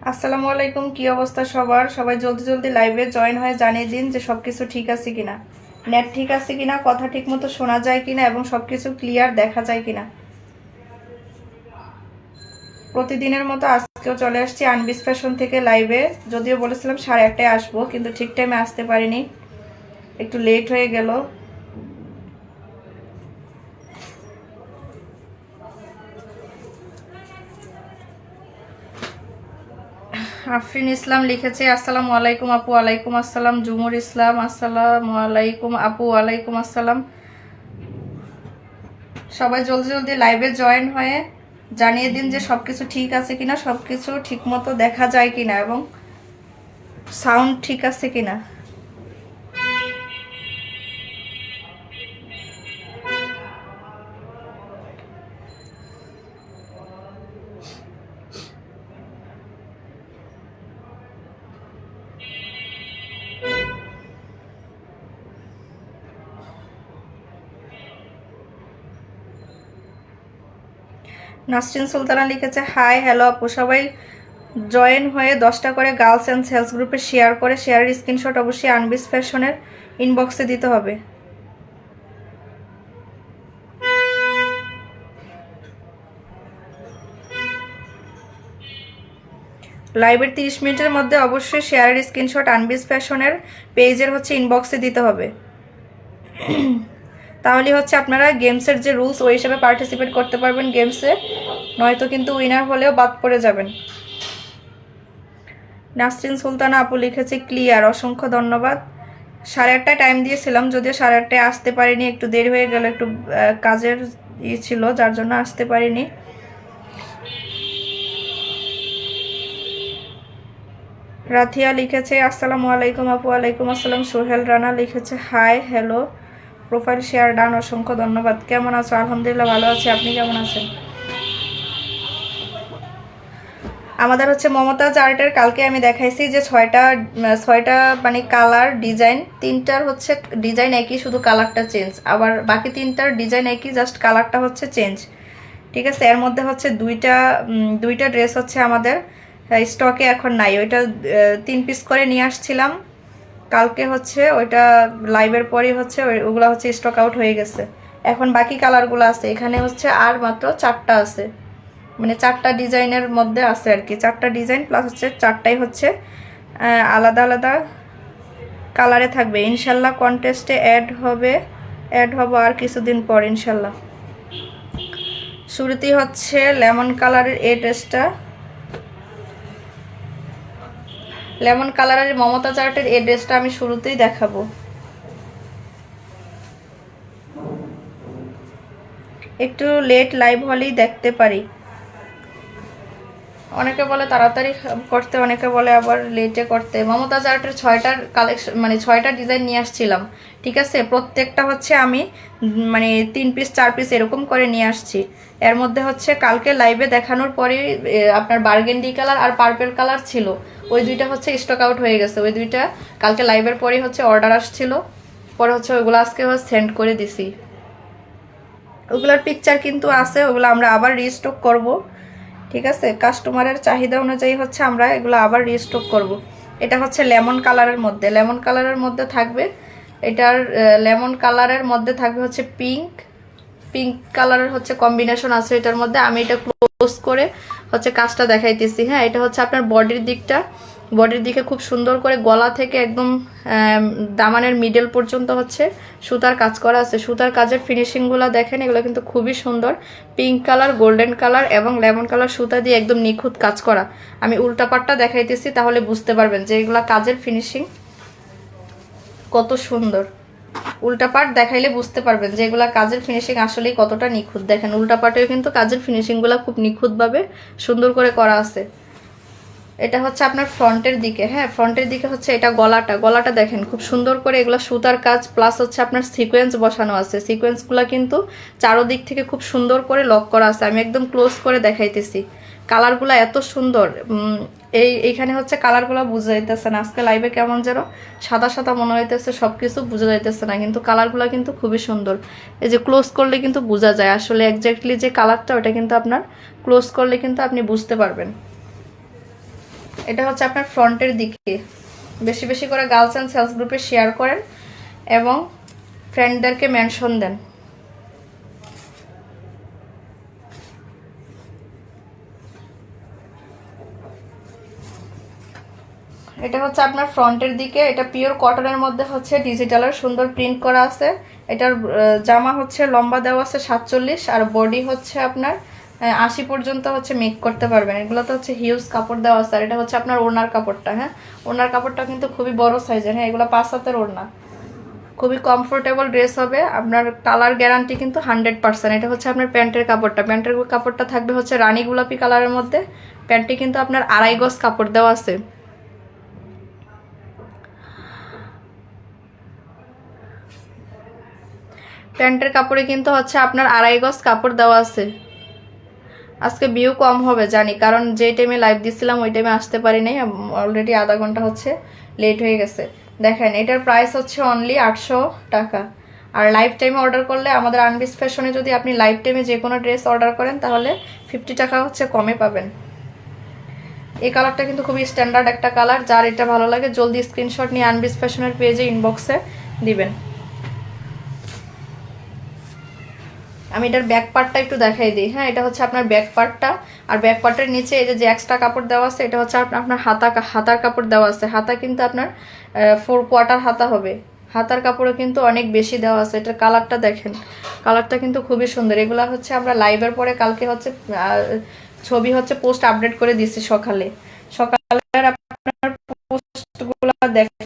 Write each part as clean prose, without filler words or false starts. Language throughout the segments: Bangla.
আসসালামু আলাইকুম। কি অবস্থা সবার? সবাই জলদি জলদি লাইভে জয়েন হয়ে জানিয়ে দিন যে সব কিছু ঠিক আছে কিনা, নেট ঠিক আছে কিনা, কথা ঠিক মতো শোনা যায় কিনা এবং সব কিছু ক্লিয়ার দেখা যায় কিনা। প্রতিদিনের মতো আজকেও চলে আসছি আনবিস ফ্যাশন থেকে লাইভে। যদিও বলেছিলাম 1:30টায় আসবো, কিন্তু ঠিক টাইমে আসতে পারিনি, একটু লেট হয়ে গেল। আফরিন ইসলাম লিখেছে আসসালামু আলাইকুম আপু। ওয়ালাইকুম আসসালাম। জুমুর ইসলাম আসসালামু আলাইকুম আপু। ওয়ালাইকুম আসসালাম। সবাই জলদি জলদি লাইভে জয়েন হয়ে জানিয়ে দিন যে সব কিছু ঠিক আছে কিনা, সব কিছু ঠিক মতো দেখা যায় কিনা এবং সাউন্ড ঠিক আছে কিনা। নাসরিন সুলতানা লিখেছে হাই হ্যালো আপু। সবাই জয়েন হয়ে 10টা করে গার্লস অ্যান্ড সেলস গ্রুপে শেয়ার করে শেয়ারের স্ক্রিনশট অবশ্যই আনবিস ফ্যাশনের ইনবক্সে দিতে হবে। লাইভের 30 মিনিটের মধ্যে অবশ্যই শেয়ারের স্ক্রিনশট আনবিস ফ্যাশনের পেজের ইনবক্সে দিতে হবে। তাহলে আপনারা গেমসের যে রুলস ওই হিসাবে পার্টিসিপেট করতে পারবেন গেমসে, নয়তো কিন্তু উইনার হলেও বাদ পড়ে যাবেন। নাসরিন সুলতানা আপু লিখেছে ক্লিয়ার, অসংখ্য ধন্যবাদ। 8:30টায় টাইম দিয়েছিলাম, যদিও 8:30টায় আসতে পারিনি, একটু দেরি হয়ে গেল, একটু কাজের ছিল যার জন্য আসতে পারিনি। রাথিয়া লিখেছে আসসালামু আলাইকুম আপু। ওয়ালাইকুম আসসালাম। সোহেল রানা লিখেছে hi hello, profile share done, অসংখ্য ধন্যবাদ। কেমন আছো? আলহামদুলিল্লাহ ভালো আছি, আপনি কেমন আছেন? আমাদের মমতাজ আর্টের কালকে আমি দেখাইছি যে ছয়টা মানে কালার ডিজাইন, তিনটার ডিজাইন একই, শুধু কালারটা চেঞ্জ, আবার বাকি তিনটার ডিজাইন একই, জাস্ট কালারটা চেঞ্জ। ঠিক আছে, এর মধ্যে দুইটা ড্রেস আমাদের স্টকে এখন নাই। ওইটা 3 পিস করে নিয়ে আসছিলাম কালকে, ওইটা লাইভের পরই ওগুলো স্টক আউট হয়ে গেছে। এখন বাকি কালারগুলো আছে, এখানে আর মাত্র 4টা আছে, মানে 4টা ডিজাইনের মধ্যে আছে আর কি। 4টা ডিজাইন প্লাস 4টাই আলাদা আলাদা কালারে থাকবে। ইনশাল্লাহ কন্টেস্টে অ্যাড হবো আর কিছুদিন পর ইনশাল্লাহ। শুরুতেই লেমন কালারের এই ড্রেসটা, লেমন কালারের মমতা চার্টের এই ড্রেসটা আমি শুরুতেই দেখাবো। একটু লেট লাইভ হলেই দেখতে পারি। অনেকে বলে তাড়াতাড়ি করতে, অনেকে বলে আবার লেটে করতে। মমতাজ আর্টের 6টার কালেকশন, মানে 6টা ডিজাইন নিয়ে আসছিলাম। ঠিক আছে, প্রত্যেকটা আমি মানে 3 পিস 4 পিস এরকম করে নিয়ে আসছি। এর মধ্যে কালকে লাইভে দেখানোর পরে আপনার বার্গেন্ডি কালার আর পার্পেল কালার ছিল, ওই দুইটা স্টক আউট হয়ে গেছে। ওই দুইটা কালকে লাইভের পরেই অর্ডার আসছিল, পরে ওইগুলো আজকে সেন্ড করে দিছি। ওগুলোর পিকচার কিন্তু আছে, ওগুলো আমরা আবার রিস্টক করব। ঠিক আছে, কাস্টমারের চাহিদা অনুযায়ী আমরা এগুলো আবার রিস্টক করব। এটা লেমন কালারের মধ্যে, লেমন কালারের মধ্যে থাকবে এটার, লেমন কালারের মধ্যে থাকবে পিঙ্ক, পিঙ্ক কালারের কম্বিনেশন আছে এটার মধ্যে। আমি এটা ক্লোজ করে কাজটা দেখাইতেছি। হ্যাঁ, এটা আপনার বডির দিকটা, বডির দিকে খুব সুন্দর করে গলা থেকে একদম দামানের মিডল পর্যন্ত সুতার কাজ করা আছে। সুতার কাজের ফিনিশিংগুলো দেখেন, এগুলো কিন্তু খুবই সুন্দর। পিঙ্ক কালার, গোল্ডেন কালার এবং লেমন কালার সুতা দিয়ে একদম নিখুঁত কাজ করা। আমি উল্টা পাটটা দেখাইতেছি, তাহলে বুঝতে পারবেন যে এগুলা কাজের ফিনিশিং কত সুন্দর। উল্টা পাট দেখাইলে বুঝতে পারবেন যে এগুলা কাজের ফিনিশিং আসলেই কতটা নিখুঁত। দেখেন উল্টা পাটেও কিন্তু কাজের ফিনিশিংগুলো খুব নিখুঁতভাবে সুন্দর করে করা আছে। এটা আপনার ফ্রন্টের দিকে। হ্যাঁ, ফ্রন্টের দিকে এটা গলাটা দেখেন খুব সুন্দর করে এগুলো সুতার কাজ প্লাস আপনার সিকোয়েন্স বসানো আছে। সিকোয়েন্সগুলো কিন্তু চারোদিক থেকে খুব সুন্দর করে লক করা আছে। আমি একদম ক্লোজ করে দেখাইতেছি। কালারগুলো এত সুন্দর, এইখানে কালারগুলো বোঝা যাইতেছে না। আজকে লাইভে কেমন যেন সাদা সাদা মনে হইতেছে, সব কিছু বোঝা যাইতেছে না, কিন্তু কালারগুলো কিন্তু খুবই সুন্দর। এই যে ক্লোজ করলে কিন্তু বোঝা যায় আসলে এক্স্যাক্টলি যে কালারটা, ওটা কিন্তু আপনার ক্লোজ করলে কিন্তু আপনি বুঝতে পারবেন। এটা হচ্ছে আপনার ফ্রন্টের দিকে। বেশি বেশি করে গার্লস অ্যান্ড সেলস গ্রুপে শেয়ার করেন এবং ফ্রেন্ডদেরকে মেনশন দেন। এটা হচ্ছে আপনার ফ্রন্টের দিকে, এটা পিওর কটনের মধ্যে হচ্ছে ডিজিটালের সুন্দর প্রিন্ট করা আছে। এটার জামা হচ্ছে লম্বা দেওয়া আছে 47 আর বডি হচ্ছে আপনার 80 পর্যন্ত হচ্ছে মেক করতে পারবেন। এগুলোতে হচ্ছে হিউজ কাপড় দেওয়া আছে। আর এটা হচ্ছে আপনার ওড়নার কাপড়টা। হ্যাঁ, ওড়নার কাপড়টা কিন্তু খুবই বড় সাইজের। হ্যাঁ, এগুলো 5 হাতের ওড়না, খুবই কমফোর্টেবল ড্রেস হবে। আপনার কালার গ্যারান্টি কিন্তু 100%। এটা হচ্ছে আপনার প্যান্টের কাপড়টা। প্যান্টের কাপড়টা থাকবে হচ্ছে রানী গোলাপি কালারের মধ্যে। প্যান্টটি কিন্তু আপনার 2.5 গজ কাপড় দেওয়া আছে। প্যান্টের কাপড়ে কিন্তু হচ্ছে আপনার 2.5 গজ কাপড় দেওয়া আছে। আজকে ভিউ কম হবে জানি, কারণ যে টাইমে লাইভ দিছিলাম ওই টাইমে আসতে পারি নাই। অলরেডি আধা ঘন্টা হচ্ছে লেট হয়ে গেছে। দেখেন, এটার প্রাইস হচ্ছে অনলি 800 টাকা। আর লাইভ টাইমে অর্ডার করলে আমাদের আনবিস ফ্যাশনে যদি আপনি লাইভ টাইমে যে কোনো ড্রেস অর্ডার করেন তাহলে 50 টাকা হচ্ছে কমে পাবেন। এই কালারটা কিন্তু খুবই স্ট্যান্ডার্ড একটা কালার। যার এটা ভালো লাগে জলদি স্ক্রিনশট নিয়ে আনবিস ফ্যাশনের পেজে ইনবক্সে দিবেন। আমি এটার ব্যাক পার্টটা একটু দেখাই দিই। হ্যাঁ, এটা হচ্ছে আপনার ব্যাক পার্টটা। আর ব্যাক পার্টের নিচে এই যে এক্সট্রা কাপড় দেওয়া আছে এটা হচ্ছে আপনার হাতার কাপড় দেওয়া আছে। হাতা কিন্তু আপনার 4 কোয়ার্টার হাতা হবে। হাতার কাপড়ে কিন্তু অনেক বেশি দেওয়া আছে। এটার কালারটা দেখেন, কালারটা কিন্তু খুবই সুন্দর। এগুলো হচ্ছে আমরা লাইভের পরে কালকে হচ্ছে ছবি হচ্ছে পোস্ট আপডেট করে দিচ্ছি সকালে। সকালে আপনার পোস্টগুলো দেখলে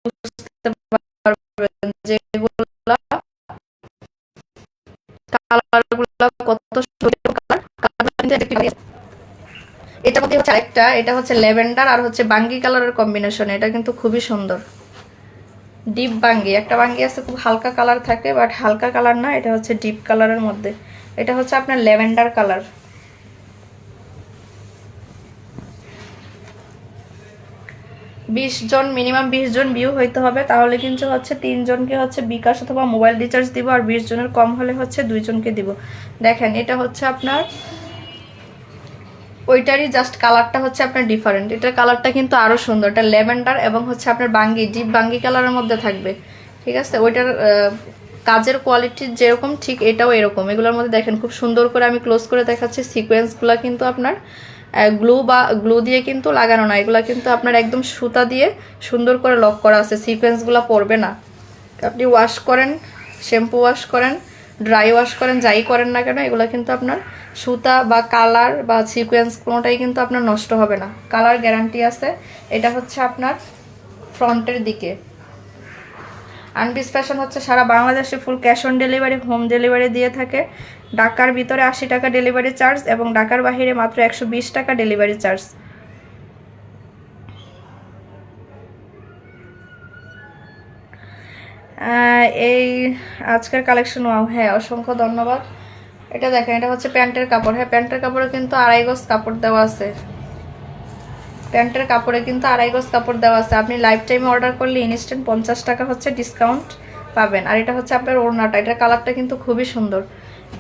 বুঝতে পারবেন যে এটা মধ্যে হচ্ছে আরেকটা, এটা হচ্ছে ল্যাভেন্ডার আর হচ্ছে বাঙ্গি কালারের কম্বিনেশন। এটা কিন্তু খুবই সুন্দর, ডিপ বাঙ্গি। একটা বাঙ্গি আছে খুব হালকা কালার থাকে, বাট হালকা কালার না, এটা হচ্ছে ডিপ কালারের মধ্যে। এটা হচ্ছে আপনার ল্যাভেন্ডার কালার। 20 জন, মিনিমাম 20 জন ভিউ হইতে হবে, তাহলে কিন্তু হচ্ছে 3 জনকে হচ্ছে বিকাশ অথবা মোবাইল রিচার্জ দিব। আর 20 জনের কম হলে হচ্ছে 2 জনকে দিব। দেখেন, এটা হচ্ছে আপনার ওইটারই জাস্ট কালারটা হচ্ছে আপনার ডিফারেন্ট। এটার কালারটা কিন্তু আরও সুন্দর। এটা ল্যাভেন্ডার এবং হচ্ছে আপনার বাঙ্গি, ডিপ বাঙ্গি কালারের মধ্যে থাকবে। ঠিক আছে, ওইটার কাজের কোয়ালিটি যেরকম ঠিক এটাও এরকম। এগুলোর মধ্যে দেখেন খুব সুন্দর করে আমি ক্লোজ করে দেখাচ্ছি। সিকোয়েন্সগুলো কিন্তু আপনার গ্লু দিয়ে কিন্তু লাগানো না, এগুলো কিন্তু আপনার একদম সুতা দিয়ে সুন্দর করে লক করা আছে। সিকোয়েন্সগুলো পড়বে না। আপনি ওয়াশ করেন, শ্যাম্পু ওয়াশ করেন, ড্রাই ওয়াশ করেন, যাই করেন না কেন, এগুলো কিন্তু আপনার সুতা বা কালার বা সিকোয়েন্স কোনোটাই কিন্তু আপনার নষ্ট হবে না। কালার গ্যারান্টি আছে। এটা হচ্ছে আপনার ফ্রন্টের দিকে। আনবিস ফ্যাশন হচ্ছে সারা বাংলাদেশে full cash on delivery, home delivery দিয়ে থাকে। ঢাকার ভিতরে 80 টাকা ডেলিভারি চার্জ এবং ঢাকার বাহিরে মাত্র 120 টাকা ডেলিভারি চার্জ। এই আজকের কালেকশন, হ্যাঁ অসংখ্য ধন্যবাদ। এটা দেখেন, এটা হচ্ছে প্যান্টের কাপড়। হ্যাঁ, প্যান্টের কাপড়ে কিন্তু 2.5 গজ কাপড় দেওয়া আছে। প্যান্টের কাপড়ে কিন্তু 2.5 গজ কাপড় দেওয়া আছে। আপনি লাইফ টাইমে অর্ডার করলে ইনস্ট্যান্ট 50 টাকা হচ্ছে ডিসকাউন্ট পাবেন। আর এটা হচ্ছে আপনার ওড়নাটা। এটার কালারটা কিন্তু খুবই সুন্দর।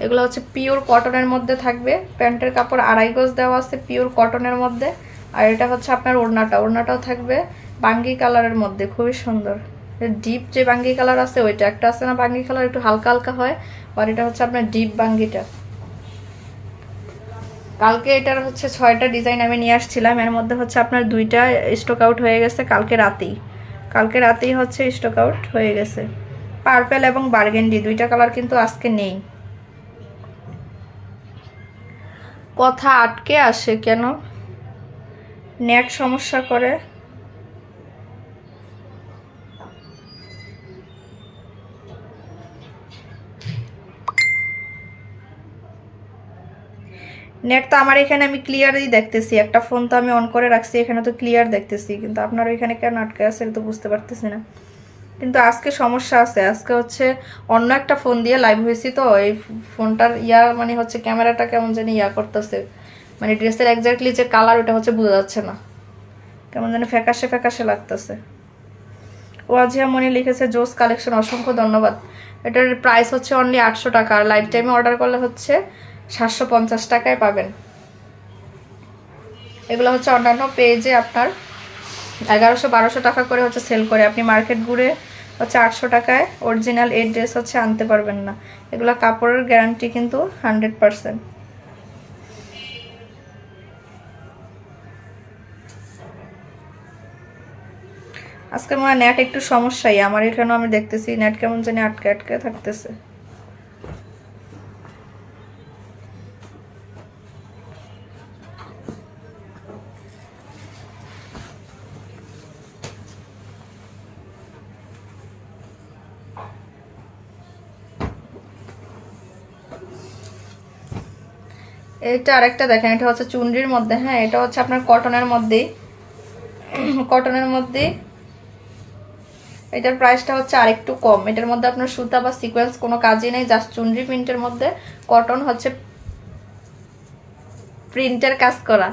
এগুলো হচ্ছে পিওর কটনের মধ্যে থাকবে। প্যান্টের কাপড় 2.5 গজ দেওয়া আছে পিওর কটনের মধ্যে। আর এটা হচ্ছে আপনার ওড়নাটা। ওড়নাটাও থাকবে বাঙ্গি কালারের মধ্যে, খুবই সুন্দর। ডিপ যে বাঙ্গি কালার আছে ওইটা, একটা আছে না বাঙ্গি কালার একটু হালকা হালকা হয়, আর এটা হচ্ছে আপনার ডিপ বাঙ্গিটা। কালকে এটার হচ্ছে 6টা ডিজাইন আমি নিয়ে আসছিলাম, এর মধ্যে হচ্ছে আপনার 2টা স্টক আউট হয়ে গেছে কালকে রাতেই হচ্ছে স্টক আউট হয়ে গেছে। পার্পেল এবং বার্গেন্ডি 2টা কালার কিন্তু আজকে নেই। কথা আটকে আসে কেন? নেট সমস্যা করে। নেট তো আমার এখানে আমি ক্লিয়ারই দেখতেছি। একটা ফোন তো আমি অন করে রাখছি, এখানে তো ক্লিয়ার দেখতেছি, কিন্তু আপনার ওইখানে কেন আটকে আছে তো বুঝতে পারতেছি না। কিন্তু আজকে সমস্যা আছে। আজকে হচ্ছে অন্য একটা ফোন দিয়ে লাইভ হয়েছি, তো এই ফোনটার মানে হচ্ছে ক্যামেরাটা কেমন জানি করতেছে। মানে ড্রেসের এক্স্যাক্টলি যে কালার ওটা হচ্ছে বোঝা যাচ্ছে না, কেমন যেন ফ্যাকাশে ফ্যাকাশে লাগতেছে। ওয়াজিয়া মনি লিখেছে জোস কালেকশন, অসংখ্য ধন্যবাদ। এটার প্রাইস হচ্ছে অনলি 800 টাকা। আর লাইফ টাইমে অর্ডার করলে হচ্ছে 750 টাকায় পাবেন। এগুলো হচ্ছে অন্যান্য পেজে আপনার 1100-1200 টাকা করে হচ্ছে সেল করে, আপনি মার্কেট ঘুরে হচ্ছে 800 টাকায় অরিজিনাল এই ড্রেস হচ্ছে আনতে পারবেন না। এগুলো কাপড়ের গ্যারান্টি কিন্তু 100%। আজকে মনে হয় নেট একটু সমস্যাই, আমার এখানেও আমি দেখতেছি নেট কেমন জানি আটকে আটকে থাকতেছে। এটা আরেকটা দেখেন, এটা হচ্ছে চুনরির মধ্যে, হ্যাঁ এটা হচ্ছে আপনার কটনের মধ্যেই, কটনের মধ্যে। এটার প্রাইসটা হচ্ছে আরেকটু কম, এটার মধ্যে আপনার সুতা বা সিকোয়েন্স কোনো কাজই নেই, জাস্ট চুনরি প্রিন্টের মধ্যে কটন হচ্ছে প্রিন্টের কাজ করা,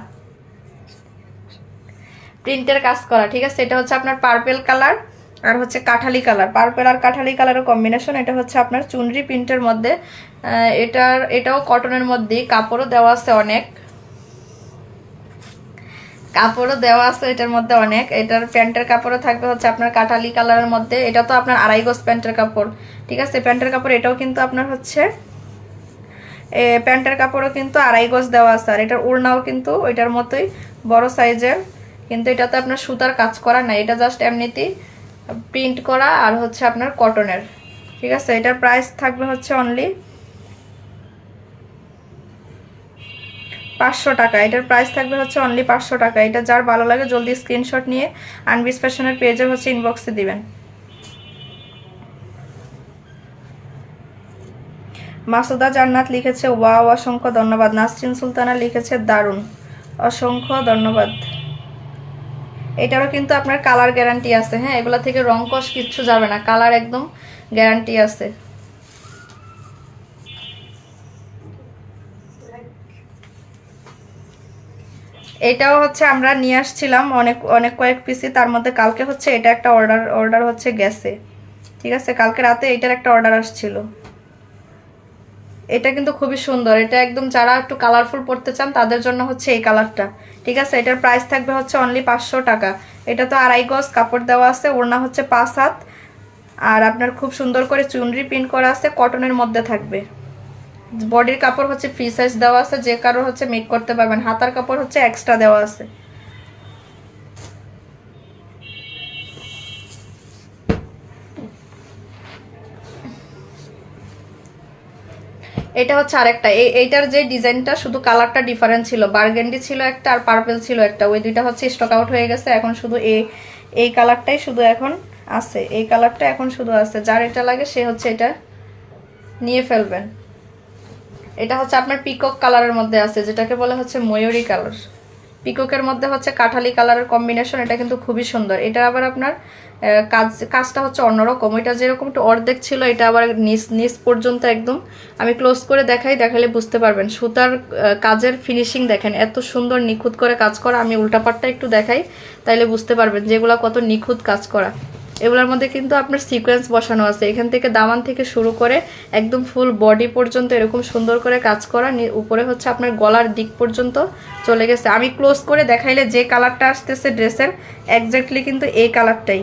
প্রিন্টের কাজ করা, ঠিক আছে। এটা হচ্ছে আপনার পার্পেল কালার আর হচ্ছে কাঠালি কালার, পার্পেল আর কাঠালি কালারের কম্বিনেশন। এটা হচ্ছে আপনার চুনরি প্রিন্টের মধ্যে, এটাও কটনের মধ্যেই, কাপড়ও দেওয়া আছে অনেক, কাপড়ও দেওয়া আছে এটার মধ্যে অনেক। এটার প্যান্টের কাপড়ও থাকবে হচ্ছে আপনার কাঠালি কালারের মধ্যে। এটা তো আপনার 2.5 গজ প্যান্টের কাপড়, ঠিক আছে। প্যান্টের কাপড় এটাও কিন্তু আপনার হচ্ছে প্যান্টের কাপড়ও কিন্তু 2.5 গজ দেওয়া আছে। আর এটার ওড়নাও কিন্তু ওইটার মতোই বড় সাইজের, কিন্তু এটাতে আপনার সুতার কাজ করা নাই, এটা জাস্ট এমনিতেই প্রিন্ট করা আর হচ্ছে আপনার কটনের, ঠিক আছে। এটার প্রাইস থাকবে হচ্ছে অনলি 500 টাকা। এটার প্রাইস থাকবে হচ্ছে অনলি 500 টাকা। এটা যার ভালো লাগে জলদি স্ক্রিনশট নিয়ে আনবিস ফ্যাশনের পেজে হচ্ছে ইনবক্সে দিবেন। মাসুদা জান্নাত লিখেছে ওয়াও, অসংখ্য ধন্যবাদ। নাসরিন সুলতানা লিখেছে দারুণ, অসংখ্য ধন্যবাদ। এটারও কিন্তু আপনার কালার গ্যারান্টি আছে, হ্যাঁ এগুলা থেকে রং কষ কিচ্ছু যাবে না, কালার একদম গ্যারান্টি আছে। এটাও হচ্ছে আমরা নিয়ে আসছিলাম অনেক অনেক কয়েক পিসি, তার মধ্যে কালকে হচ্ছে এটা একটা অর্ডার হচ্ছে গেছে, ঠিক আছে। কালকে রাতে এটার একটা অর্ডার আসছিল। এটা কিন্তু খুবই সুন্দর, এটা একদম যারা একটু কালারফুল পড়তে চান তাদের জন্য হচ্ছে এই কালারটা, ঠিক আছে। এটার প্রাইস থাকবে হচ্ছে অনলি 500 টাকা। এটা তো 2.5 গজ কাপড় দেওয়া আছে, ওড়না হচ্ছে 5 হাত, আর আপনার খুব সুন্দর করে চুনরি প্রিন্ট করা আছে, কটনের মধ্যে থাকবে। বডির কাপড় হচ্ছে ফ্রি সাইজ দেওয়া আছে, যে কারো হচ্ছে মেক করতে পারবেন। হাতার কাপড় হচ্ছে এক্সট্রা দেওয়া আছে। এটা হচ্ছে আরেকটা, এইটার যে ডিজাইনটা শুধু কালারটা ডিফারেন্ট ছিল, বার্গেন্ডি ছিল একটা আর পার্পল ছিল একটা, ওই দুইটা হচ্ছে স্টক আউট হয়ে গেছে। এখন শুধু এই কালারটাই শুধু এখন আছে, এই কালারটা এখন শুধু আছে। যার এটা লাগে সে হচ্ছে এটা নিয়ে ফেলবেন। এটা হচ্ছে আপনার পিকক কালারের মধ্যে আছে, যেটাকে বলে হচ্ছে ময়ূরী কালার। পিককের মধ্যে হচ্ছে কাঠালি কালারের কম্বিনেশন, এটা কিন্তু খুবই সুন্দর। এটা আবার আপনার কাজটা হচ্ছে অন্যরকম, ওইটা যেরকম একটু অর্ধেক ছিল, এটা আবার নিচ পর্যন্ত একদম। আমি ক্লোজ করে দেখালে বুঝতে পারবেন। সুতার কাজের ফিনিশিং দেখেন, এত সুন্দর নিখুঁত করে কাজ করা। আমি উল্টাপাটটা একটু দেখাই, তাইলে বুঝতে পারবেন যেগুলো কত নিখুঁত কাজ করা। এগুলোর মধ্যে কিন্তু আপনার সিকোয়েন্স বসানো আছে, এখান থেকে দামান থেকে শুরু করে একদম ফুল বডি পর্যন্ত এরকম সুন্দর করে কাজ করা। উপরে হচ্ছে আপনার গলার দিক পর্যন্ত চলে গেছে। আমি ক্লোজ করে দেখাইলে যে কালারটা আসতেছে ড্রেসের এক্স্যাক্টলি কিন্তু এই কালারটাই।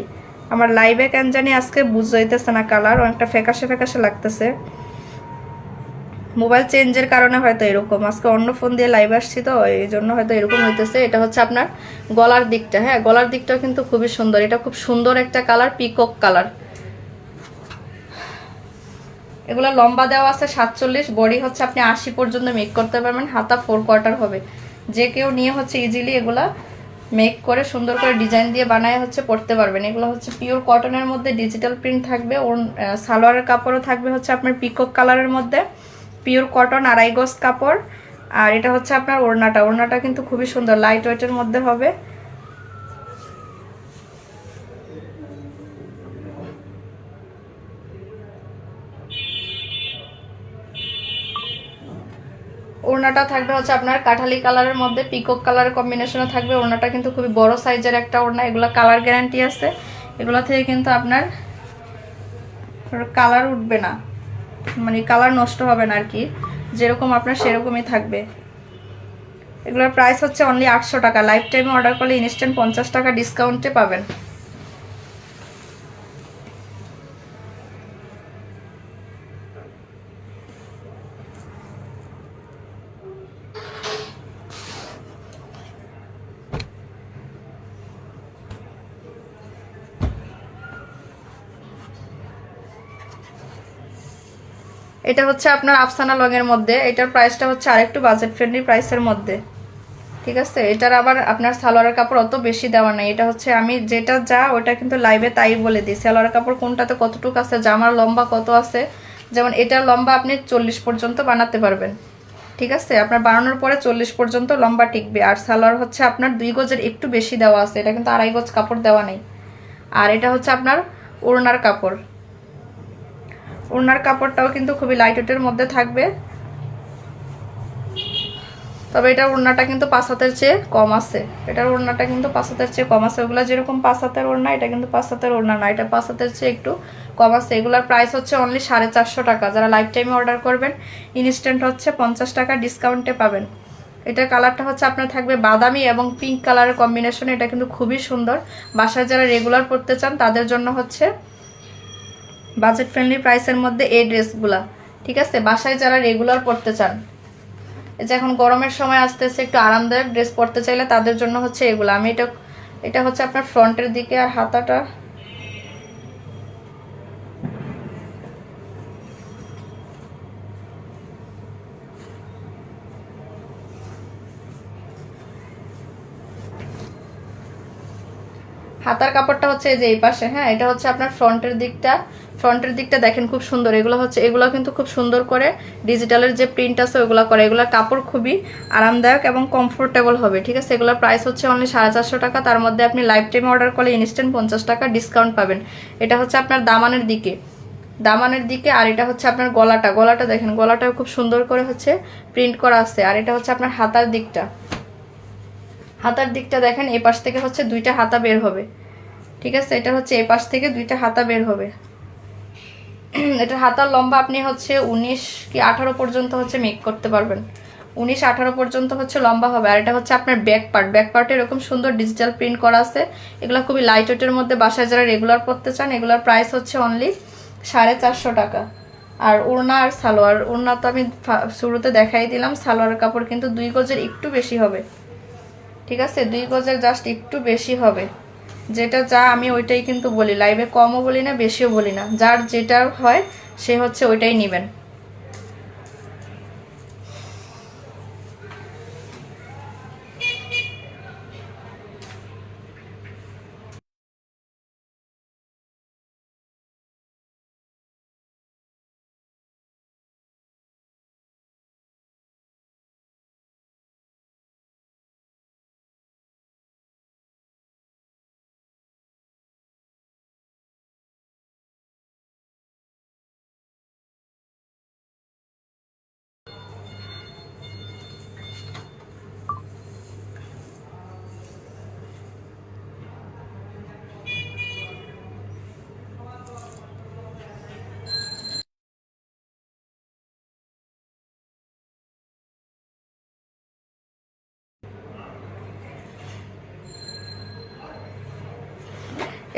আমার লাইভে কেন জানি আজকে বুঝাইতেছে না, কালার অনেকটা ফ্যাকাশে ফ্যাকাশে লাগতেছে, মোবাইল চেঞ্জের কারণে হয়তো এরকম। আজকে অন্য ফোন দিয়ে লাইভ আসছি তো এই জন্য হয়তো এরকম হইতেছে। এটা হচ্ছে আপনার গলার দিকটা, হ্যাঁ গলার দিকটাও কিন্তু খুবই সুন্দর। এটা খুব সুন্দর একটা কালার, পিকক কালার। এগুলো লম্বা দেওয়া আছে 47, বডি হচ্ছে আপনি 80 পর্যন্ত মেক করতে পারবেন। হাতা 4 কোয়ার্টার হবে, যে কেউ নিয়ে হচ্ছে ইজিলি এগুলা মেক করে সুন্দর করে ডিজাইন দিয়ে বানায় হচ্ছে পরতে পারবেন। এগুলো হচ্ছে পিওর কটনের মধ্যে ডিজিটাল প্রিন্ট থাকবে। ওর সালোয়ারের কাপড়ও থাকবে হচ্ছে আপনার পিকক কালারের মধ্যে, পিওর কটন 2.5 গজ কাপড়। আর এটা হচ্ছে আপনার ওড়নাটা কিন্তু খুবই সুন্দর, লাইট ওয়েটের মধ্যে হবে। ওড়নাটা থাকবে হচ্ছে আপনার কাঠালি কালারের মধ্যে পিকক কালারের কম্বিনেশনে থাকবে। ওড়নাটা কিন্তু খুবই বড় সাইজের একটা ওড়না। এগুলো কালার গ্যারান্টি আছে, এগুলো থেকে কিন্তু আপনার কালার উঠবে না, মানে কালার নষ্ট হবে না আর কি, যেরকম আপনার সেরকমই থাকবে। এগুলোর প্রাইস হচ্ছে অনলি 800 টাকা। লাইফ টাইমে অর্ডার করলে ইনস্ট্যান্ট 50 টাকা ডিসকাউন্টে পাবেন। এটা হচ্ছে আপনার আফসানা লংয়ের মধ্যে, এটার প্রাইসটা হচ্ছে আরেকটু বাজেট ফ্রেন্ডলি প্রাইসের মধ্যে, ঠিক আছে। এটার আবার আপনার সালোয়ারের কাপড় অত বেশি দেওয়া নাই, এটা হচ্ছে আমি যেটা যা ওটা কিন্তু লাইভে তাই বলে দিই। সালোয়ারের কাপড় কোনটাতে কতটুকু আছে, জামার লম্বা কত আছে, যেমন এটার লম্বা আপনি 40 পর্যন্ত বানাতে পারবেন, ঠিক আছে। আপনার বানানোর পরে 40 পর্যন্ত লম্বা টিকবে। আর সালোয়ার হচ্ছে আপনার 2 গজের একটু বেশি দেওয়া আছে, এটা কিন্তু 2.5 গজ কাপড় দেওয়া নেই। আর এটা হচ্ছে আপনার ওড়নার কাপড়, ওড়নার কাপড়টাও কিন্তু খুবই লাইট ওয়েটের মধ্যে থাকবে, তবে এটার ওড়নাটা কিন্তু 5 হাতের চেয়ে কম আছে। এটার ওড়নাটা কিন্তু 5 হাতের চেয়ে কম আছে। ওগুলো যেরকম 5 হাতের ওড়না, এটা কিন্তু 5 হাতের ওড়না না, এটা 5 হাতের চেয়ে একটু কম আছে। এগুলোর প্রাইস হচ্ছে অনলি 450 টাকা। যারা লাইফ টাইমে অর্ডার করবেন ইনস্ট্যান্ট হচ্ছে 50 টাকা ডিসকাউন্টে পাবেন। এটার কালারটা হচ্ছে আপনার থাকবে বাদামি এবং পিঙ্ক কালারের কম্বিনেশন, এটা কিন্তু খুবই সুন্দর। বাসায় যারা রেগুলার পরতে চান তাদের জন্য হচ্ছে বাজেট ফ্রেন্ডলি প্রাইসের মধ্যে এই ড্রেসগুলা, ঠিক আছে। বাসায় যারা রেগুলার পরতে চান, এই যে এখন গরমের সময় আসতেছে, একটু আরামদায়ক ড্রেস পরতে চাইলে তাদের জন্য হচ্ছে এগুলো। আমি এটা হচ্ছে আপনার ফ্রন্টের দিকে, আর হাতাটা হাতার কাপড়টা হচ্ছে এই যে এই পাশে, হ্যাঁ। এটা হচ্ছে আপনার ফ্রন্টের দিকটা দেখেন খুব সুন্দর। এগুলো কিন্তু খুব সুন্দর করে ডিজিটালের যে প্রিন্ট আছে ওগুলো করে। এগুলোর কাপড় খুবই আরামদায়ক এবং কমফোর্টেবল হবে, ঠিক আছে। এগুলোর প্রাইস হচ্ছে অনলি 450 টাকা। তার মধ্যে আপনি লাইফ টাইম অর্ডার করলে ইনস্ট্যান্ট 50 টাকা ডিসকাউন্ট পাবেন। এটা হচ্ছে আপনার দামানের দিকে, আর এটা হচ্ছে আপনার গলাটা দেখেন, গলাটাও খুব সুন্দর করে হচ্ছে প্রিন্ট করা আছে। আর এটা হচ্ছে আপনার হাতার দিকটা দেখেন, এই পাশ থেকে হচ্ছে 2টা হাতা বের হবে, ঠিক আছে। এটা হচ্ছে এই পাশ থেকে 2টা হাতা বের হবে। এটা হাতার লম্বা আপনি হচ্ছে 19 কি 18 পর্যন্ত হচ্ছে মেক করতে পারবেন, 19-18 পর্যন্ত হচ্ছে লম্বা হবে। আর এটা হচ্ছে আপনার ব্যাক পার্টে এরকম সুন্দর ডিজিটাল প্রিন্ট করা আছে। এগুলো খুবই লাইট ওয়েটের মধ্যে, বাসায় যারা রেগুলার পরতে চান এগুলোর প্রাইস হচ্ছে অনলি 450 টাকা। আর ওড়না আর সালোয়ার, ওড়না তো আমি শুরুতে দেখাই দিলাম, সালোয়ারের কাপড় কিন্তু 2 গজের একটু বেশি হবে, ঠিক আছে। 2 গজের জাস্ট একটু বেশি হবে। যেটা যা আমি ওইটাই কিন্তু বলি, লাইভে কমও বলি না বেশিও বলি না, যার যেটা হয় সে হচ্ছে ওইটাই নেবেন।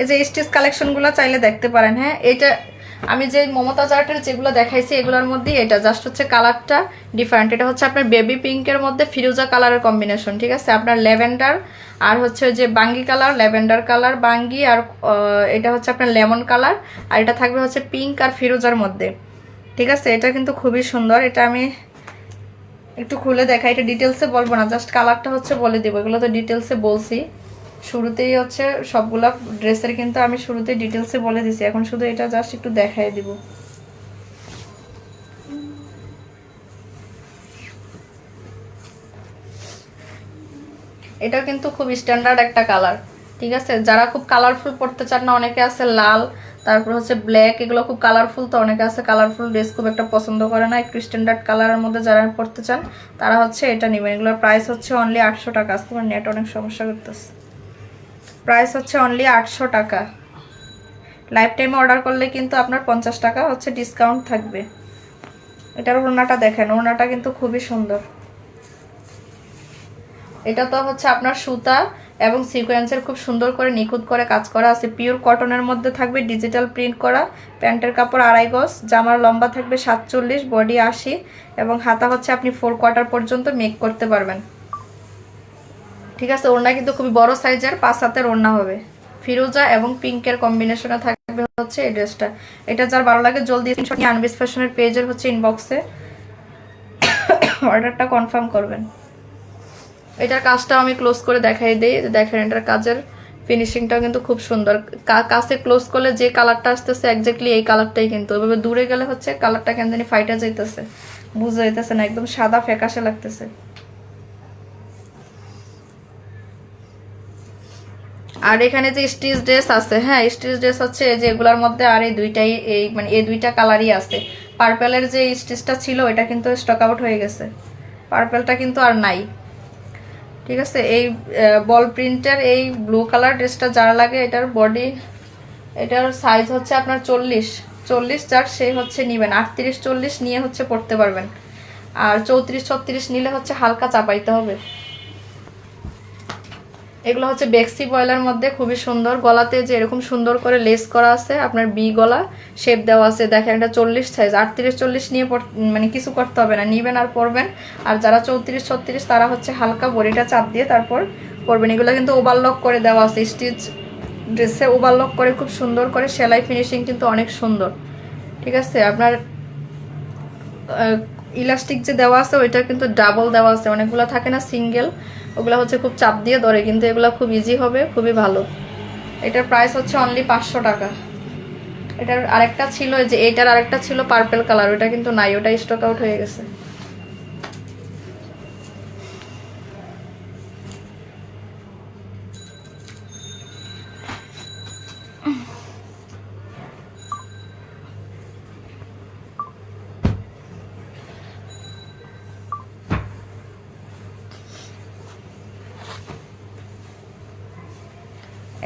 এই যে স্টিচ কালেকশনগুলো চাইলে দেখতে পারেন, হ্যাঁ। এটা আমি যে মমতাজ আর্টের যেগুলো দেখাইছি এগুলোর মধ্যেই এটা জাস্ট হচ্ছে কালারটা ডিফারেন্ট। এটা হচ্ছে আপনার বেবি পিঙ্কের মধ্যে ফিরোজা কালারের কম্বিনেশন, ঠিক আছে। আপনার ল্যাভেন্ডার আর হচ্ছে যে বাঙ্গি কালার, ল্যাভেন্ডার কালার বাঙ্গি, আর এটা হচ্ছে আপনার লেমন কালার, আর এটা থাকবে হচ্ছে পিঙ্ক আর ফিরোজার মধ্যে, ঠিক আছে। এটা কিন্তু খুবই সুন্দর। এটা আমি একটু খুলে দেখাই, এটা ডিটেলসে বলবো না, জাস্ট কালারটা হচ্ছে বলে দেবো। এগুলো তো ডিটেলসে বলছি শুরুতেই, হচ্ছে সবগুলা ড্রেসের কিন্তু আমি শুরুতেই ডিটেলসে বলে দিছি। এখন শুধু এটা জাস্ট একটু দেখাই দিব। এটা কিন্তু খুব স্ট্যান্ডার্ড একটা কালার, ঠিক আছে। যারা খুব কালারফুল পড়তে চান না, অনেকে আছে লাল, তারপর হচ্ছে ব্ল্যাক, এগুলো খুব কালারফুল, তো অনেকে আছে কালারফুল ড্রেস খুব একটা পছন্দ করে না, একটু স্ট্যান্ডার্ড কালারের মধ্যে যারা পড়তে চান তারা হচ্ছে এটা নেবেন। এগুলোর প্রাইস হচ্ছে অনলি 800 টাকা। আজকে আমার নেট অনেক সমস্যা করতেছে। প্রাইস হচ্ছে অনলি 800 টাকা। লাইফ টাইমে অর্ডার করলে কিন্তু আপনার 50 টাকা হচ্ছে ডিসকাউন্ট থাকবে। এটার ওড়নাটা দেখেন, ওড়নাটা কিন্তু খুবই সুন্দর। এটা তো হচ্ছে আপনার সুতা এবং সিকোয়েন্সের খুব সুন্দর করে নিখুঁত করে কাজ করা আছে, পিওর কটনের মধ্যে থাকবে, ডিজিটাল প্রিন্ট করা। প্যান্টের কাপড় 2.5 গজ, জামার লম্বা থাকবে 47, বডি 80 এবং হাতা হচ্ছে আপনি 4 কোয়ার্টার পর্যন্ত মেক করতে পারবেন। ঠিক আছে, ওড়না কিন্তু খুবই বড় সাইজের, 5 হাতের ওড়না হবে। ফিরোজা এবং পিঙ্কের কম্বিনেশনে থাকবে হচ্ছে এই ড্রেসটা। এটা যার ভালো লাগে জলদি স্ক্রিনশট নিয়ে আনবিস ফ্যাশনের পেজের হচ্ছে ইনবক্সে অর্ডারটা কনফার্ম করবেন। এটার কাজটা আমি ক্লোজ করে দেখাই দিই, দেখেন এটার কাজের ফিনিশিংটাও কিন্তু খুব সুন্দর। কাছে ক্লোজ করলে যে কালারটা আসতেছে এক্স্যাক্টলি এই কালারটাই, কিন্তু ওইভাবে দূরে গেলে হচ্ছে কালারটা কেন জানি ফাইটা যাইতেছে, বুঝা যাইতেছে না, একদম সাদা ফ্যাকাশে লাগতেছে। আর এখানে যে স্টিচ ড্রেস আছে, হ্যাঁ স্টিচ ড্রেস হচ্ছে যে এগুলোর মধ্যে আর এই দুইটাই, এই মানে এই দুইটা কালারই আছে। পার্পেলের যে স্টিচটা ছিল এটা কিন্তু স্টক আউট হয়ে গেছে, পার্পেলটা কিন্তু আর নাই। ঠিক আছে, এই বল প্রিন্টের এই ব্লু কালার ড্রেসটা যারা লাগে, এটার বডি, এটার সাইজ হচ্ছে আপনার 40 যার সেই হচ্ছে নেবেন, 38-40 নিয়ে হচ্ছে পড়তে পারবেন। আর 34-36 নিলে হচ্ছে হালকা চাপাইতে হবে। এগুলো হচ্ছে বেক্সি বয়েলের মধ্যে খুবই সুন্দর, গলাতে যে এরকম সুন্দর করে লেস করা আছে, আপনার বি গলা শেপ দেওয়া আছে। দেখেন এটা 40 সাইজ, 38-40 নিয়ে মানে কিছু করতে হবে না, নিবেন আর পরবেন। আর যারা 34-36 তারা হচ্ছে হালকা বডিটা চাপ দিয়ে তারপর পরবেন। এগুলো কিন্তু ওভারলক করে দেওয়া আছে, স্টিচ ড্রেসে ওভারলক করে খুব সুন্দর করে, সেলাই ফিনিশিং কিন্তু অনেক সুন্দর। ঠিক আছে, আপনার ইলাস্টিক যে দেওয়া আছে ওইটা কিন্তু ডাবল দেওয়া আছে, অনেকগুলো থাকে না সিঙ্গেল, ওগুলো হচ্ছে খুব চাপ দিয়ে ধরে, কিন্তু এগুলো খুব ইজি হবে, খুবই ভালো। এটার প্রাইস হচ্ছে অনলি 500 টাকা। এটার আরেকটা ছিল, যে এটার আরেকটা ছিল পার্পল কালার, ওটা কিন্তু নাই, ওটা স্টক আউট হয়ে গেছে।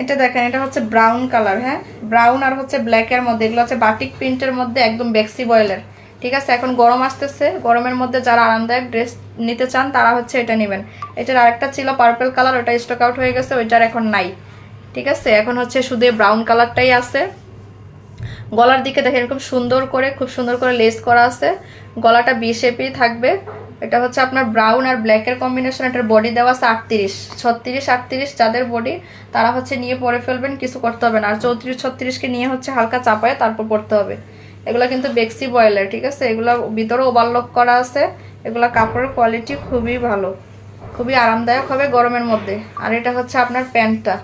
এটা দেখেন, এটা হচ্ছে ব্রাউন কালার, হ্যাঁ ব্রাউন আর হচ্ছে ব্ল্যাকের মধ্যে, এগুলো হচ্ছে বাটিক প্রিন্টের মধ্যে, একদম বেক্সি বয়েলের। ঠিক আছে, এখন গরম আসতেছে, গরমের মধ্যে যারা আরামদায়ক ড্রেস নিতে চান তারা হচ্ছে এটা নেবেন। এটার আরেকটা ছিল পার্পল কালার, ওটা স্টক আউট হয়ে গেছে, ওইটার এখন নাই। ঠিক আছে, এখন হচ্ছে শুধু ব্রাউন কালারটাই আছে। গলার দিকে দেখেন এরকম সুন্দর করে, খুব সুন্দর করে লেস করা আছে, গলাটা বি শেপেই থাকবে। এটা হচ্ছে আপনার ব্রাউন আর ব্ল্যাকের কম্বিনেশন। এটার বডি দেওয়া আছে 38, 36-38 যাদের বডি তারা হচ্ছে নিয়ে পরে ফেলবেন, কিছু করতে হবে না। আর 34-36কে নিয়ে হচ্ছে হালকা চাপায় তারপর পরতে হবে। এগুলো কিন্তু বেক্সি বয়েলের, ঠিক আছে, এগুলো ভিতরে ওভারলক করা আছে। এগুলো কাপড়ের কোয়ালিটি খুবই ভালো, খুবই আরামদায়ক হবে গরমের মধ্যে। আর এটা হচ্ছে আপনার প্যান্টটা,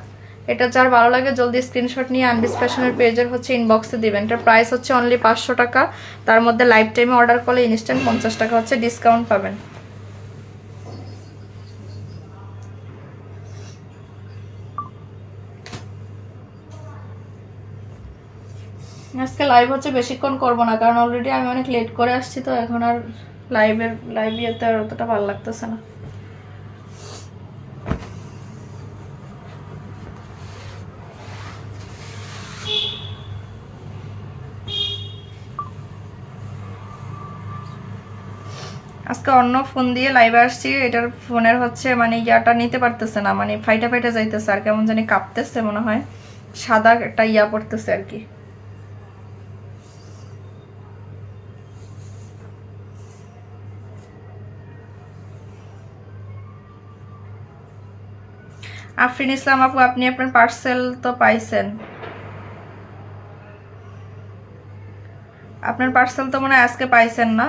এটা যার ভালো লাগে জলদি স্ক্রিনশট নিয়ে আনবিস ফ্যাশনের পেজের হচ্ছে ইনবক্সে দিবেন। এটার প্রাইস হচ্ছে অনলি 500 টাকা। তার মধ্যে লাইফ টাইমে অর্ডার করলে ইনস্ট্যান্ট 50 টাকা হচ্ছে ডিসকাউন্ট পাবেন। আজকে লাইভ হচ্ছে বেশিক্ষণ করবো না, কারণ অলরেডি আমি অনেক লেট করে আসছি, তো এখন আর লাইভ ইয়েতে আর অতটা ভালো লাগতেছে না। আজকে অন্য ফোন দিয়ে লাইভে আসছি, এটার ফোনের হচ্ছে মানে ইয়াটা নিতে পারতেছে না, মানে ফাইটা ফাইটা যাইতেছে আর কেমন জানি কাঁপতেছে, মনে হয় সাদা একটা ইয়া পড়তেছে আর কি। আফরিন ইসলাম আপু, আপনি আপনার পার্সেল তো পাইছেন, আপনার পার্সেল তো মনে হয় আজকে পাইছেন না?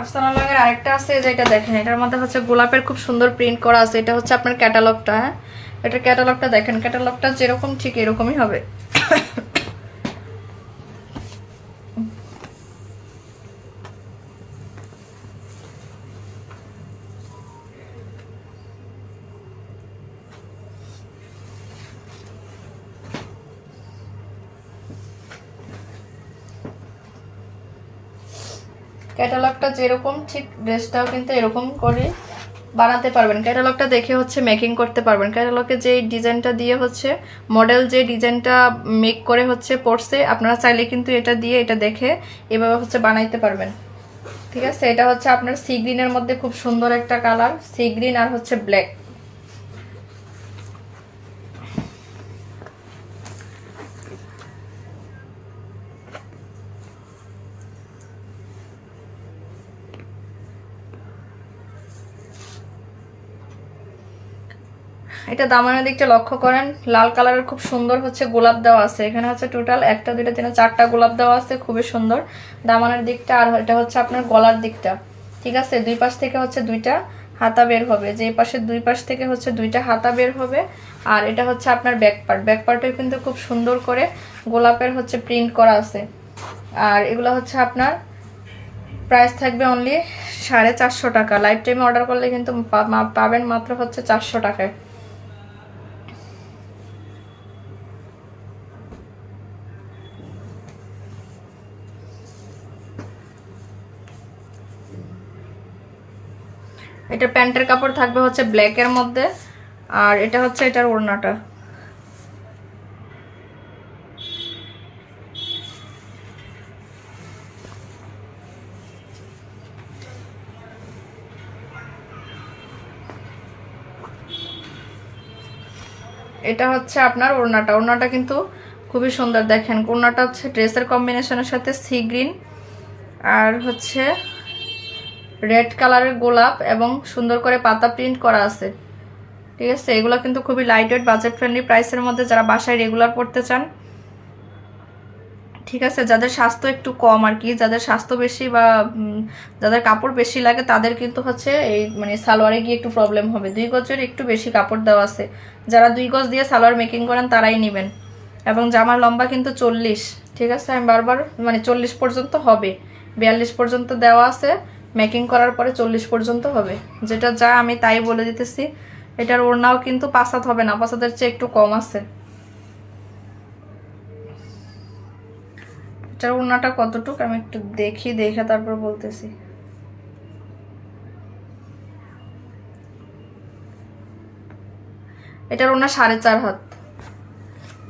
আফসানা লগের আরেকটা আছে, যেটা দেখেন এটার মধ্যে হচ্ছে গোলাপের খুব সুন্দর প্রিন্ট করা আছে। এটা হচ্ছে আপনার ক্যাটালগটা, হ্যাঁ এটার ক্যাটালগটা দেখেন, ক্যাটালগটা যেরকম ঠিক এরকমই হবে। ক্যাটালগটা যেরকম ঠিক ড্রেসটাও কিন্তু এরকম করে বানাতে পারবেন। ক্যাটালগটা দেখে হচ্ছে মেকিং করতে পারবেন। ক্যাটালগে যে ডিজাইনটা দিয়ে হচ্ছে মডেল যে ডিজাইনটা মেক করে হচ্ছে পড়ছে, আপনারা চাইলে কিন্তু এটা দিয়ে এটা দেখে এভাবে হচ্ছে বানাইতে পারবেন। ঠিক আছে, এটা হচ্ছে আপনার সি গ্রিনের মধ্যে খুব সুন্দর একটা কালার, সি গ্রিন আর হচ্ছে ব্ল্যাক। এটা দামানের দিকটা লক্ষ্য করেন, লাল কালারের খুব সুন্দর হচ্ছে গোলাপ দেওয়া আছে। এখানে হচ্ছে টোটাল 1 2 3 4টা গোলাপ দেওয়া আছে, খুবই সুন্দর দামানের দিকটা। আর এটা হচ্ছে আপনার গলার দিকটা। ঠিক আছে, দুই পাশ থেকে হচ্ছে দুইটা হাতা বের হবে, যে পাশে দুই পাশ থেকে হচ্ছে দুইটা হাতা বের হবে। আর এটা হচ্ছে আপনার ব্যাক পার্ট, ব্যাক পার্টেও কিন্তু খুব সুন্দর করে গোলাপের হচ্ছে প্রিন্ট করা আছে। আর এগুলো হচ্ছে আপনার প্রাইস থাকবে অনলি 450 টাকা। লাইফ টাইমে অর্ডার করলে কিন্তু পাবেন মাত্র হচ্ছে 400 টাকায়। এটা প্যান্টের কাপড় থাকবে হচ্ছে ব্ল্যাকের মধ্যে। আর এটা হচ্ছে এটার ওড়নাটা। এটা হচ্ছে আপনার ওড়নাটা। ওড়নাটা কিন্তু খুবই সুন্দর, দেখেন ওড়নাটা হচ্ছে ড্রেসের কম্বিনেশনের সাথে সি গ্রিন আর হচ্ছে রেড কালারের গোলাপ এবং সুন্দর করে পাতা প্রিন্ট করা আছে। ঠিক আছে, এগুলো কিন্তু খুবই লাইট ওয়েট, বাজেট ফ্রেন্ডলি প্রাইসের মধ্যে, যারা বাসায় রেগুলার পড়তে চান। ঠিক আছে, যাদের স্বাস্থ্য একটু কম আর কি, যাদের স্বাস্থ্য বেশি বা যাদের কাপড় বেশি লাগে, তাদের কিন্তু হচ্ছে এই মানে সালোয়ারে গিয়ে একটু প্রবলেম হবে। 2 গজের একটু বেশি কাপড় দেওয়া আছে, যারা 2 গজ দিয়ে সালোয়ার মেকিং করেন তারাই নেবেন। এবং জামার লম্বা কিন্তু 40। ঠিক আছে, আমি বারবার মানে 40 পর্যন্ত হবে, 42 পর্যন্ত দেওয়া আছে, মেকিং করার পরে 40 পর্যন্ত হবে। যেটা যা আমি তাই বলে দিতেছি। এটার ওড়নাও কিন্তু 5 হাত হবে না, 5 হাতের চেয়ে একটু কম আছে। এটার ওড়নাটা কতটুক আমি একটু দেখি, দেখে তারপর বলতেছি। এটার ওড়না 4.5 হাত।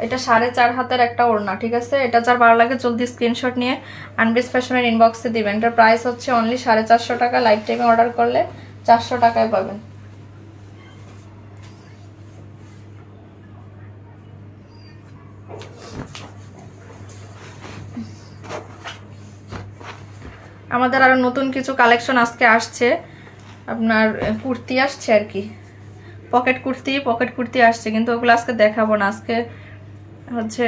এটা 4.5 হাতের একটা ওড়না। ঠিক আছে, এটা যার ভালো লাগে জলদি স্ক্রিনশট নিয়ে আনবিস ফ্যাশনের ইনবক্সে দিবেন। এটার প্রাইস হচ্ছে অনলি 450 টাকা। লাইফ টাইমে অর্ডার করলে 400 টাকায় পাবেন। আমাদের আরো নতুন কিছু কালেকশন আজকে আসছে, আপনার কুর্তি আসছে আর কি, পকেট কুর্তি আসছে, কিন্তু ওগুলো আজকে দেখাবো না। আজকে হচ্ছে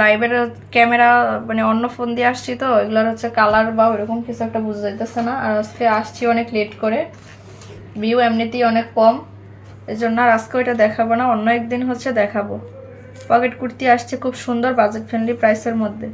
লাইভের ক্যামেরা মানে অন্য ফোন দিয়ে আসছি, তো এগুলোর হচ্ছে কালার বা ওইরকম কিছু একটা বোঝা যাইতেছে না। আর আজকে আসছি অনেক লেট করে, ভিউ এমনিতেই অনেক কম, এই জন্য আর আজকে ওইটা দেখাবো না, অন্য একদিন হচ্ছে দেখাবো। পকেট কুর্তি আসছে খুব সুন্দর বাজেট ফ্রেন্ডলি প্রাইসের মধ্যে।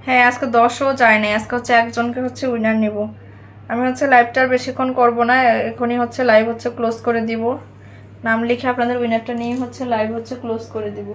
হ্যাঁ, আজকে 10ও যায় নাই, আজকে হচ্ছে একজনকে হচ্ছে উইনার নিব। আমি হচ্ছে লাইভটা আর বেশিক্ষণ করব না, এখনই হচ্ছে লাইভ হচ্ছে ক্লোজ করে দিব। নাম লিখে আপনাদের উইনারটা নিয়ে হচ্ছে লাইভ হচ্ছে ক্লোজ করে দিব।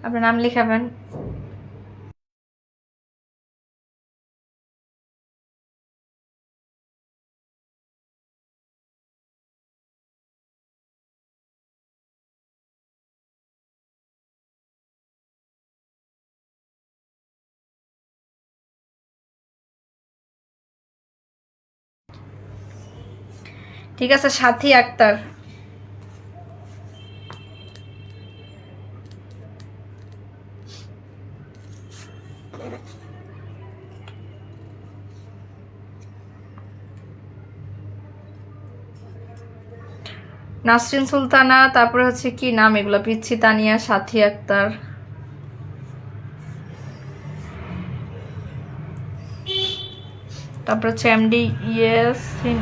আপনার নাম লিখাবেন। ঠিক আছে, সাথী আক্তার। নাসরিন সুলতানা, তারপরে হচ্ছে কি নাম এগুলো, পিচ্ছি তানিয়া, সাথী আক্তার, তারপর হচ্ছে এমডি ইয়াসিন।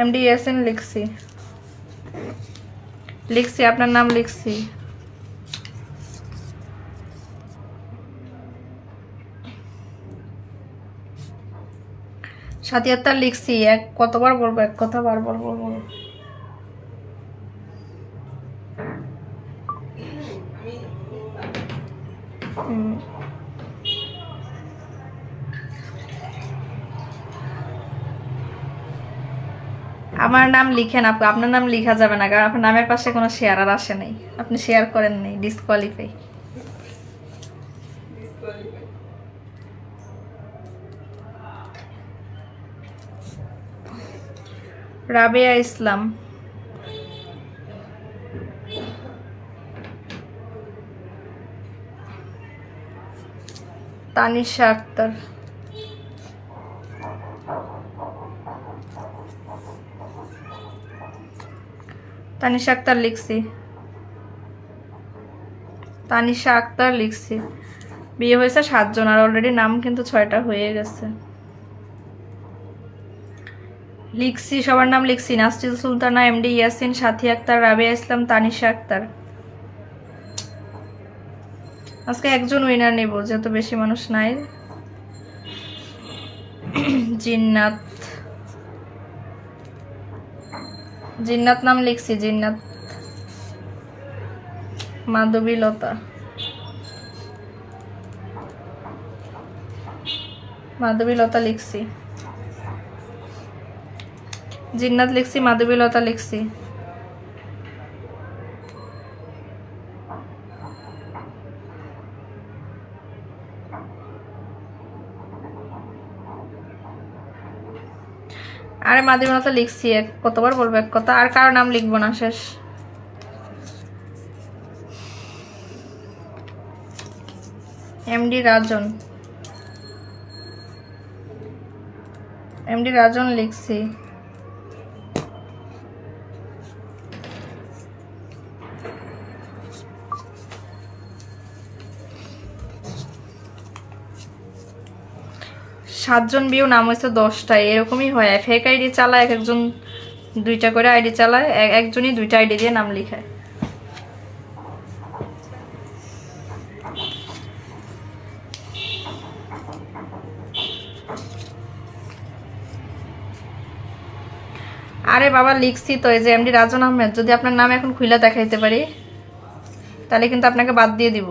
এমডি ইয়াসিন লিখছি, আপনার নাম লিখছি। সাথী আক্তার লিখছি। কতবার বলবো, এক কথা বারবার বলবো। আমার নাম লিখেন আপু, আপনার নাম লিখা যাবে না, কারণ আপনার নামের পাশে কোনো শেয়ার আর আসে নাই, আপনি শেয়ার করেন নাই, ডিসকোয়ালিফাই। রাবেয়া ইসলাম, তানিশা আক্তার, তানিশা আক্তার লিখছি, তানিশা আক্তার লিখছি। বিয়ে হয়েছে 7 জন, আর অলরেডি নাম কিন্তু 6টা হয়ে গেছে। লিখছি, সবার নাম লিখছি। নাসরিন সুলতানা, এমডি ইয়াসিন, সাথী আক্তার, রাবেয়া ইসলাম, তানিশা আক্তার। আজকে একজন উইনার নেব, যেহেতু বেশি মানুষ নাই। জিন্নাত, জিন্নাত নাম লিখছি, জিন্নাত। মাধবীলতা, মাধবীলতা লিখছি। জিন্নাত লিখছি, মাধবীলতা লিখছি। আরে মাধবীলতা লিখছি, কতবার বলবো এক কথা, আর কারো নাম লিখবো না, শেষ। এমডি রাজন, এমডি রাজন লিখছি। সাতজন ভিউ, নাম হয়েছে 10টা। এরকমই হয়, ফেক আইডি চালায়, এক একজন 2টা করে আইডি চালায়, একজনই 2টা আইডি দিয়ে নাম লিখায়। আরে বাবা লিখছি তো, এই যে এমডি রাজন আহমেদ। যদি আপনার নাম এখন খুলে দেখাইতে পারি, তাহলে কিন্তু আপনাকে বাদ দিয়ে দিব।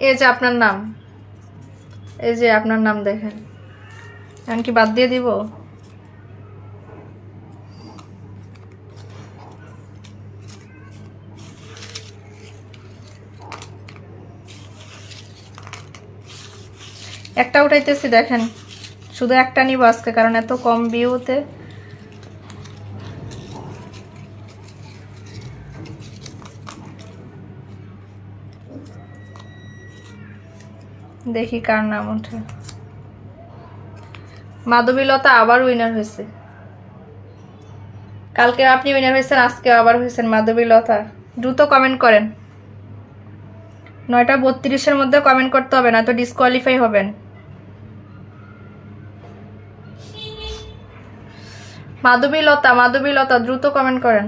এই যে আপনার নাম, এই যে আপনার নাম দেখেন, এখন কি বাদ দিয়ে দিব? একটা উঠাইতেছি, দেখেন, শুধু একটা নিব আজকে, কারণ এত কম ভিউতে। দেখি কার নাম ওঠে। মাধবীলতা আবার উইনার হয়েছে। কালকে আপনি উইনার হয়েছেন, আজকে আবার হয়েছেন মাধবীলতা। দ্রুত কমেন্ট করেন, 9টা 32-এর মধ্যে কমেন্ট করতে হবে, না তো ডিসকোয়ালিফাই হবেন। মাধবীলতা দ্রুত কমেন্ট করেন।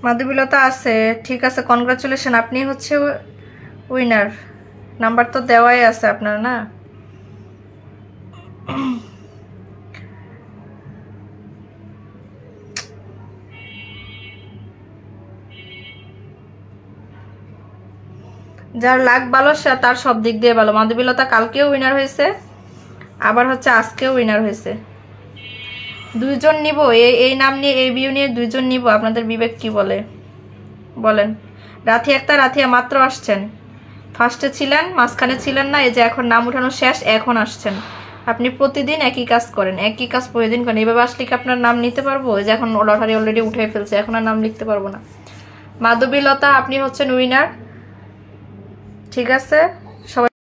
মাধবীলতা আছে, ঠিক আছে, কনগ্রাচুলেশন, আপনি হচ্ছে উইনার। নাম্বার তো দেওয়াই আছে আপনার, না? যার লাক ভালো সে তার সব দিক দিয়ে ভালো। মাধবীলতা কালকেও উইনার হয়েছে, আবার হচ্ছে আজকেও উইনার হয়েছে। দুইজন নিব, এই নাম নিয়ে, এই ভিউ নিয়ে দুইজন নিব, আপনাদের বিবেক কি বলে বলেন? রাথিয়া মাত্র আসছেন, ফার্স্টে ছিলেন, মাঝখানে ছিলেন না, এই যে এখন নাম উঠানো শেষ, এখন আসছেন। আপনি প্রতিদিন একই কাজ করেন, একই কাজ প্রতিদিন করেন, এভাবে আসলে কি আপনার নাম নিতে পারবো? এই যে এখন লটারি অলরেডি উঠে ফেলছে, এখন আর নাম লিখতে পারবো না। মাধবীলতা আপনি হচ্ছেন উইনার, ঠিক আছে।